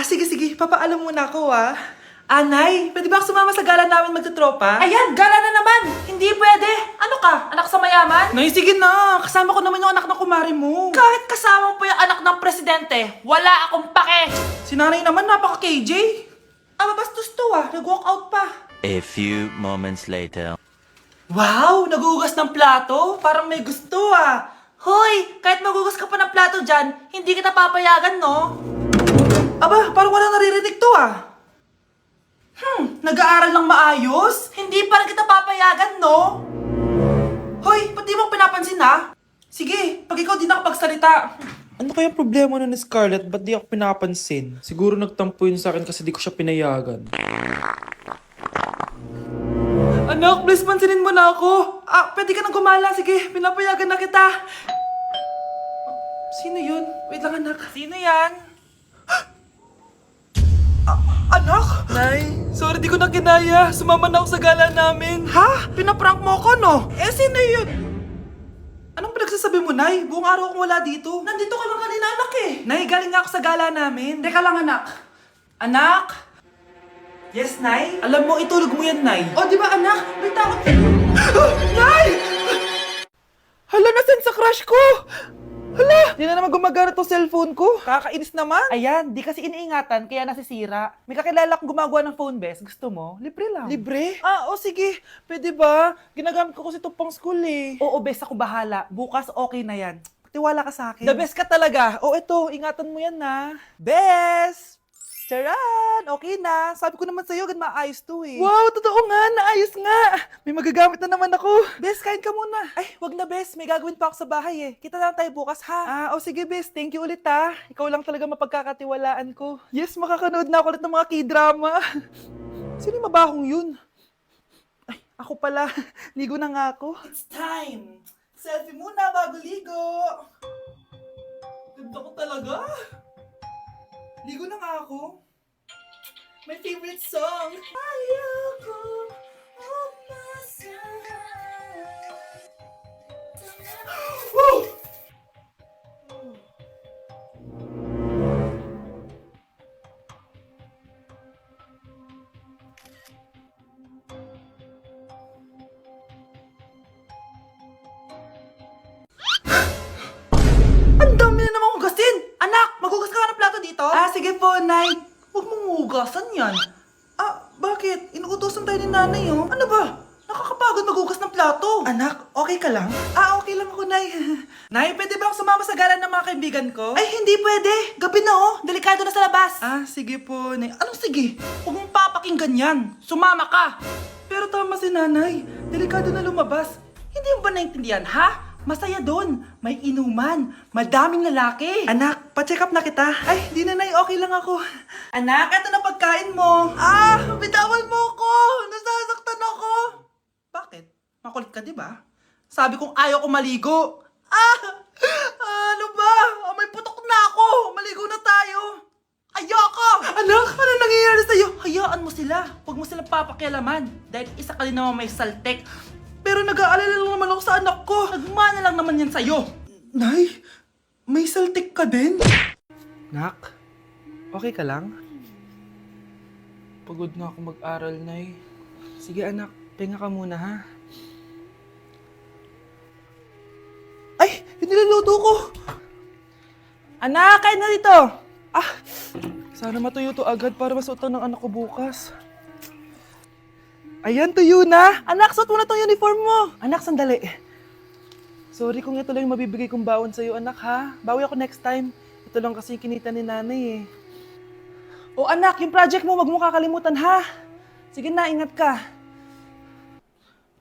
Sige. Papaalam muna ako, Nay, pwede ba ako sumama sa gala namin magtutropa? Ayan, gala na naman! Hindi pwede! Ano ka? Anak sa mayaman? Nay, sige na. Kasama ko naman yung anak ng kumari mo. Kahit kasama mo pa yung anak ng presidente, wala akong pake! Si nanay naman, napaka-KJ. Mabastos to, Nag-walk out pa. A few moments later. Wow, nagugas ng plato. Parang may gusto, Hoy! Kahit magugas ka pa ng plato dyan, hindi kita papayagan, no? Aba, parang wala naririnig to, Nag-aaral ng maayos? Hindi pa rin kita papayagan, no? Hoy, ba't di mo pinapansin, Sige, pag ikaw di nakapagsalita. Ano kaya problema nun ni Scarlett? Ba't di ako pinapansin? Siguro nagtampo yun sa akin kasi di ko siya pinayagan. Anak, please pansinin mo na ako. Pwede ka nang gumala. Sige, pinapayagan na kita. Sino yun? Wait lang, anak. Sino yan? Anak? Nay, sorry di ko na kinaya. Sumama na ako sa gala namin. Ha? Pinaprank mo ko, no? Sino yun? Anong pinagsasabi mo, Nay? Buong araw akong wala dito. Nandito ka lang kanina, anak, Nay, galing nga ako sa gala namin. Teka lang, anak. Anak? Yes, Nay? Alam mo, itulog mo yan, Nay. O, di ba, anak? May takot. Nay! Hala, nasan sa crush ko? Hala, di na naman gumagana tong cellphone ko. Kakainis naman. Ayan, di kasi iniingatan, kaya nasisira. May kakilala kong gumagawa ng phone best. Gusto mo? Libre lang. Libre? Sige. Pwede ba? Ginagamit ko kasi ito pang school eh. Oo, best ako bahala. Bukas okay na yan. Tiwala ka sa akin. The best ka talaga. Ito, ingatan mo yan na. Best! Charan! Okay na. Sabi ko naman sa'yo, maayos to eh. Wow, totoo nga. Naayos nga. May magagamit na naman ako. Bes, kain ka muna. Ay, wag na, Bes. May gagawin pa ako sa bahay eh. Kita na lang tayo bukas, ha? Sige, Bes. Thank you ulit, Ikaw lang talaga mapagkakatiwalaan ko. Yes, makakanood na ako ulit ng mga K-drama. Sino yung mabahong yun? Ay, ako pala. Ligo na nga ako. It's time. Selfie muna bago ligo. Ganda ko talaga. Ligo na nga ako. My favorite song. Ayoko Woo! Ang dami na namang hugasin! Anak, maghugas ka ng plato dito? Sige po, Nay. Huwag mong hugasan yan. Bakit? Inuutosan tayo ni Nanay, Ano ba? Nakakapagod maghugas ng plato. Anak, okay ka lang? Okay lang ako, Nay. Nay, pwede ba ako sumama sa gala ng mga kaibigan ko? Ay, hindi pwede. Gabi na, Delikado na sa labas. Sige po, Nay. Anong sige? Huwag mong papakinggan yan. Sumama ka. Pero tama si Nanay. Delikado na lumabas. Hindi mo ba naintindihan, ha? Masaya doon. May inuman. Madaming lalaki. Anak, pa-check up na kita. Ay, di na, Nay. Okay lang ako. Anak, eto na pagkain mo. Bitawan mo ako. Nasasaktan ako. Bakit? Makulit ka, di ba? Sabi kong ayaw ko maligo. Ano ba? May putok na ako. Maligo na tayo. Ayoko! Anak, ano nangyayari sa'yo? Hayaan mo sila. Huwag mo silang papakialaman. Dahil isa ka din naman may saltek. Pero nag-aalala lang naman ako sa anak ko. Nagmana lang naman yan sa'yo. Nay, may saltik ka din? Nak, okay ka lang? Pagod na ako mag-aral, Nay. Sige anak, pahinga ka muna ha. Ay, yung niluluto ko. Anak, kain na dito! Sana matuyo to agad para masuotan ng anak ko bukas. Ayan, tuyo na! Anak, suot mo na tong uniform mo! Anak, sandali. Sorry kung ito lang yung mabibigay kong baon sa'yo, anak ha. Bawi ako next time. Ito lang kasi yung kinita ni nanay eh. O anak, yung project mo, wag mo kakalimutan ha. Sige na, ingat ka.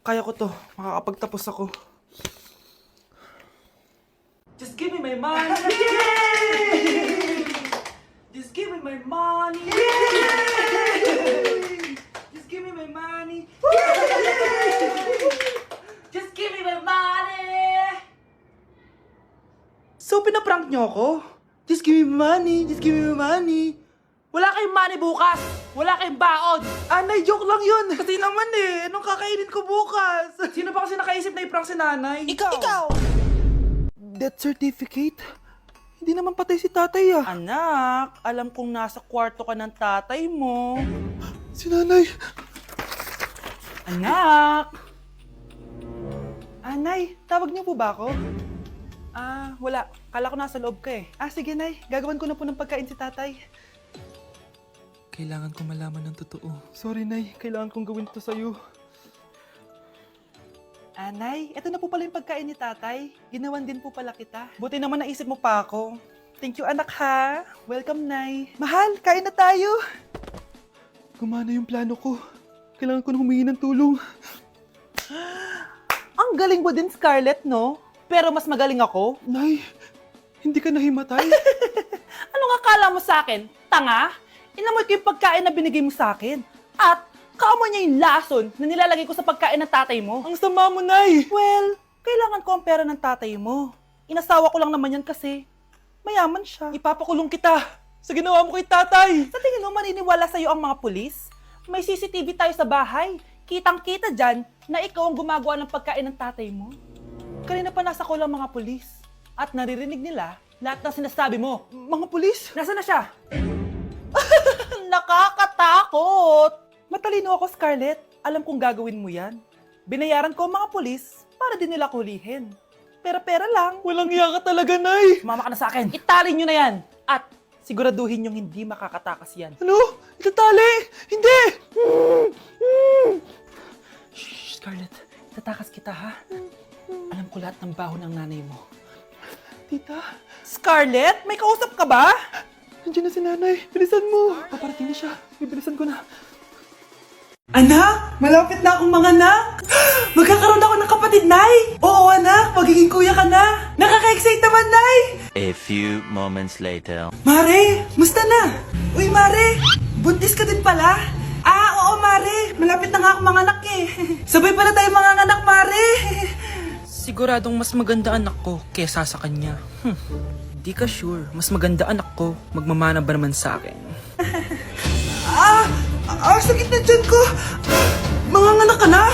Kaya ko to. Makakapagtapos ako. Just give me my money. Yay! Just give me my money. Yay! Just give me my money. Just give me my money. So, pinaprank niyo ako? Just give me money, just give me money. Wala kayong money bukas. Wala kayong baon. Nay, joke lang yun. Kasi naman anong kakainin ko bukas? Sino ba kasi nakaisip na i-prank si nanay? Ikaw! Death certificate? Hindi naman patay si tatay ah. Anak, alam kong nasa kwarto ka ng tatay mo. Si nanay. Anak! Nay, tawag niyo po ba ako? Wala. Kala ko nasa loob ka eh. Sige nay, gagawan ko na po ng pagkain si tatay. Kailangan ko malaman ng totoo. Sorry nay, kailangan kong gawin to sa'yo. Nay, eto na po pala yung pagkain ni tatay. Ginawan din po pala kita. Buti naman naisip mo pa ako. Thank you anak ha. Welcome nay. Mahal, kain na tayo. Gumana yung plano ko. Kailangan ko na humingi ng tulong. Ang galing mo din, Scarlett, no? Pero mas magaling ako. Nay, hindi ka nahimatay. Anong akala mo sa akin? Tanga? Inamoy ko yung pagkain na binigay mo sa akin. At kaamoy niya yung lason na nilalagay ko sa pagkain ng tatay mo. Ang sama mo, Nay! Well, kailangan ko ang pera ng tatay mo. Inasawa ko lang naman yan kasi mayaman siya. Ipapakulong kita sa ginawa mo kay tatay. Sa tingin mo maniniwala sa'yo ang mga pulis? May CCTV tayo sa bahay. Kitang-kita dyan na ikaw ang gumagawa ng pagkain ng tatay mo. Kanina pa nasa kulang mga pulis. At naririnig nila lahat ng sinasabi mo. Mga pulis? Nasaan na siya? Nakakatakot! Matalino ako, Scarlett. Alam kong gagawin mo yan. Binayaran ko ang mga pulis para din nila kulihin. Pera-pera lang. Walang iya ka talaga, Nay! Mama ka na sa akin. Italin nyo na yan. At siguraduhin nyong hindi makakatakas yan. Ano? Itatali? Hindi! Shh, Scarlett. Itatakas kita, ha? Alam ko lahat ng baho ng nanay mo. Tita? Scarlett? May kausap ka ba? Nandiyan na si nanay. Bilisan mo. Paparating na siya. Bibilisan ko na. Anak! Malapit na akong mga anak! Magkakaroon ako ng kapatid, Nay! Oo, anak! Magiging kuya ka na! Nakaka-excite naman, Nay! A few moments later. Mare! Musta na? Uy, Mare! Buntis ka din pala? Oo, Mare! Malapit na nga akong mga anak eh! Sabay pala tayo mga anak, Mare! Siguradong mas maganda anak ko kesa sa kanya. Di ka sure. Mas maganda anak ko. Magmamana ba naman sa akin? Sakit na dyan ko! Manganganak ka na?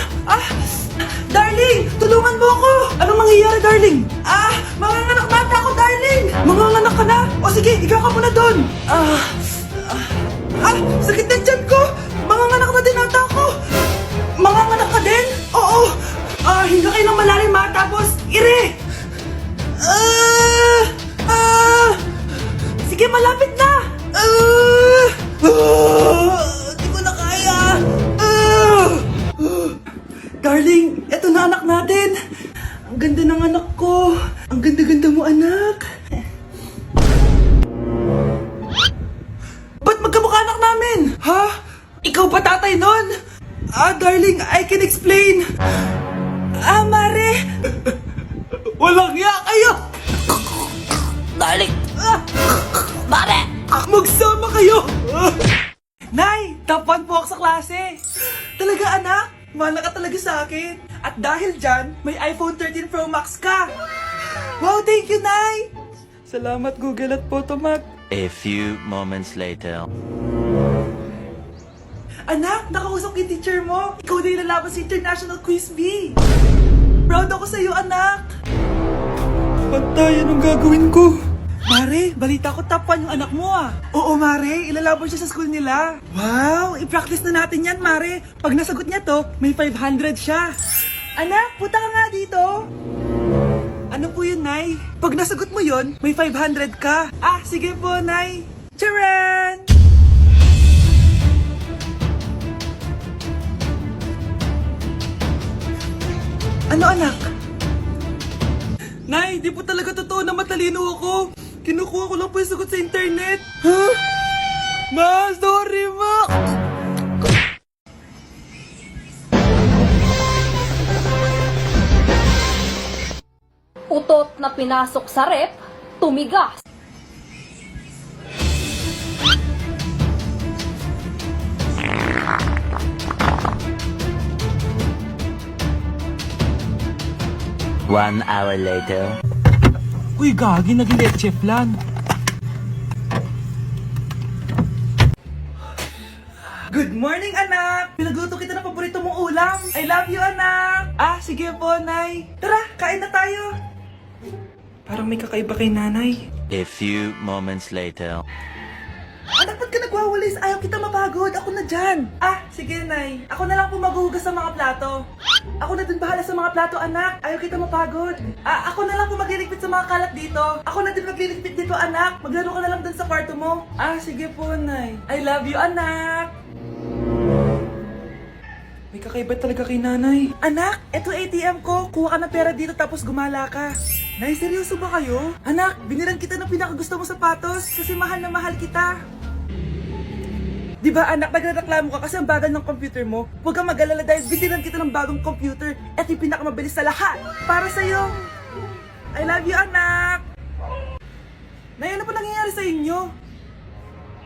Darling! Tulungan mo ako! Anong mangyayari, darling? Manganganak bata ako, darling! Manganganak ka na? O sige, ikaw ka muna doon! Sakit na dyan ko! Manganganak na din ata ako! Manganganak ka din? Oo! Hinga kayo ng malalim ha, tapos ire! Sige, malapit na! Di ko na kaya! Darling, eto na anak natin! Ang ganda ng anak ko! Ang ganda-ganda mo, anak! Ba't magkamukha anak namin? Ha? Ikaw ba tatay nun? Darling, I can explain! Mare! Walang iya kayo! Darling! Mare! Magsama kayo! Nay! Top 1 po ako sa klase! Talaga, anak? Mahal ka talaga sa akin. At dahil dyan, may iPhone 13 Pro Max ka! Wow, thank you, Nay! Salamat, Google at Photomac. A few moments later. Anak, nakausap yung teacher mo. Ikaw na yung lalaban sa International Quiz Bee. Proud ako sa'yo, anak. Patay, anong gagawin ko? Mare, balita ko top 1 yung anak mo Oo, Mare, ilalaban siya sa school nila. Wow, i-practice na natin yan, Mare. Pag nasagot niya to, may 500 siya. Anak, punta ka nga dito. Ano po yun, Nay? Pag nasagot mo yun, may 500 ka. Sige po, Nay. Charan! Ano, anak? Nay, di po talaga totoo na matalino ako. Kinukuha ko lang po yung sagot sa internet. Ma, sorry, ma! Utot na pinasok sa rep, tumigas. One hour later. Uy, gagi, naging leche flan. Good morning, anak! Pinagluto kita ng paborito mong ulam. I love you, anak! Sige po, Nay. Tara, kain na tayo. Parang may kakaiba kay nanay. A few moments later. Anak, ba't ka nagwawalis? Ayaw kita mapagod. Ako na dyan. Ah, sige, Nay. Ako na lang po maghuhugas sa mga plato. Ako na din bahala sa mga plato, anak. Ayaw kita mapagod. Ah, ako na lang po magliligpit sa mga kalat dito. Ako na din magliligpit dito, anak. Maglaro ka na lang dun sa kwarto mo. Ah, sige po, Nay. I love you, anak. May kakaiba talaga kay nanay. Anak, eto ATM ko. Kuha ka ng pera dito tapos gumala ka. Nay, seryoso ba kayo? Anak, binilan kita ng pinakagusto mo sapatos kasi mahal na mahal kita. Di ba anak, nagreklamo ka kasi ang bagal ng computer mo? Huwag kang mag-alala dahil binilan kita ng bagong computer at yung pinakamabilis sa lahat. Para sa'yo. I love you, anak. Nay, ano pa nangyayari sa inyo?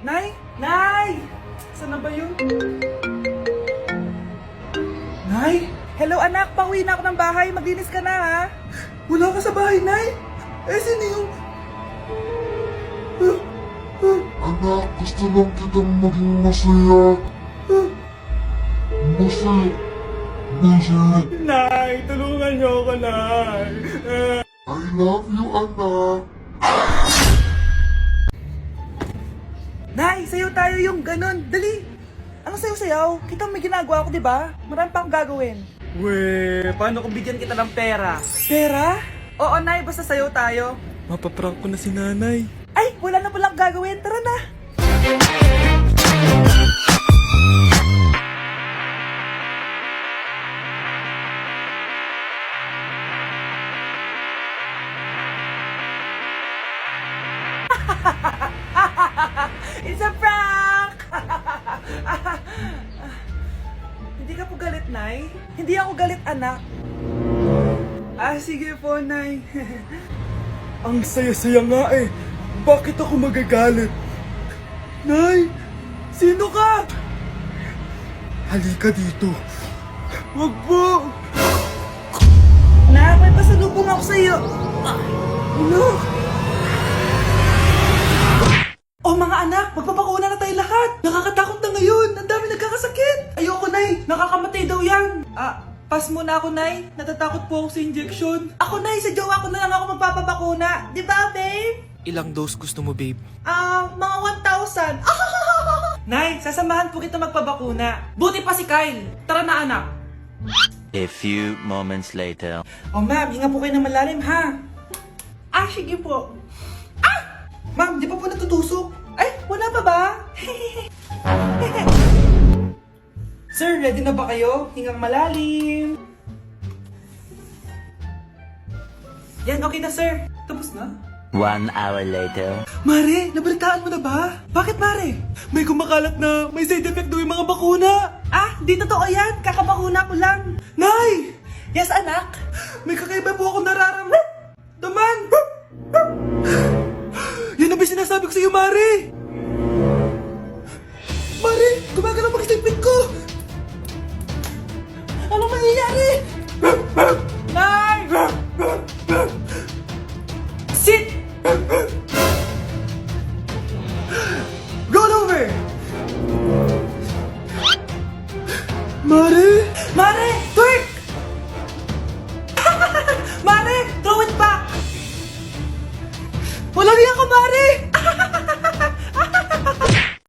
Nay? Nay! Saan na ba yun? Nay? Hello anak, pauwi na ako ng bahay. Maglinis ka na ha. Wala ka sa bahay, Nay? Eh, sino yung... Anak, gusto lang kitang maging masaya. Masaya. Masaya. Nay, tulungan niyo ako, Nay. I love you, anak. Nay, sayo tayo yung ganun. Dali! Ano sayo-sayaw? Kita may ginagawa ko, di ba? Marami pa akong gagawin. Weh, paano kung bigyan kita ng pera? Pera? Oo, Nay. Basta sayo tayo. Mapaprank ko na si nanay. Ay, wala na palang gagawin. Tara na. It's a prank! Hindi ka po galit, Nay? Hindi ako galit, anak. Ah, sige po, Nay. Ang saya-saya nga eh. Bakit ako magagalit? Nay, sino ka? Halika dito. Wag po. Nak, may pasalubong ako sa'yo. Ano? Oh mga anak, magpapakuna na tayo lahat. Nakakatakot na ngayon. Ang dami nagkakasakit. Ayoko, Nay. Nakakamatay daw yan. Ah, pas muna ako, Nay. Natatakot po ako sa injection. Ako, Nay, sa jowa ko na lang ako magpapabakuna. Di ba, babe? Ilang dose gusto mo, babe? Mga 1,000. Nay, sasamahan po kita magpabakuna. Buti pa si Kyle. Tara na, anak. A few moments later. Oh, ma'am, hinga po kayo ng malalim, ha? Ah, sige po. Ma'am, di pa po natutusok? Ay, wala pa ba? Sir, ready na ba kayo? Hingang malalim. Yan, okay na, sir. Tapos na? 1 hour later. Mare, nabalitaan mo na ba? Bakit, Mare? May kumakalat na may side effect daw yung mga bakuna. Ah, di totoo yan. Kakabakuna ko lang. Nay! Yes, anak. May kakaiba po ako nararamdaman. Yan ang ba sinasabi ko sa iyo, Mare? Mare, gumagalaw mag-sleeping ko. Ano mangyayari? Nay! Sit! Roll over! Mare! Mare!